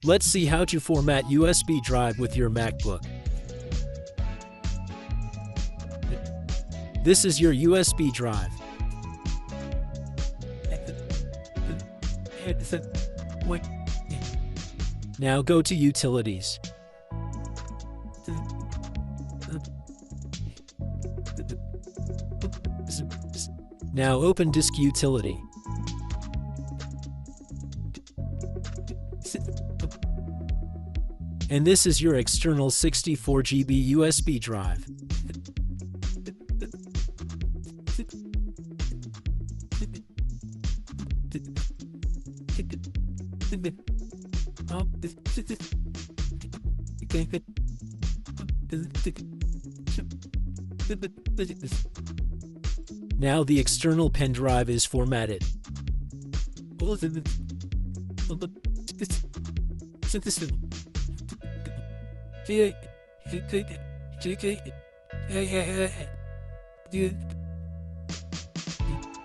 Let's see how to format USB drive with your MacBook. This is your USB drive. Now go to Utilities. Now open Disk Utility. And this is your external 64 GB USB drive. Now the external pen drive is formatted.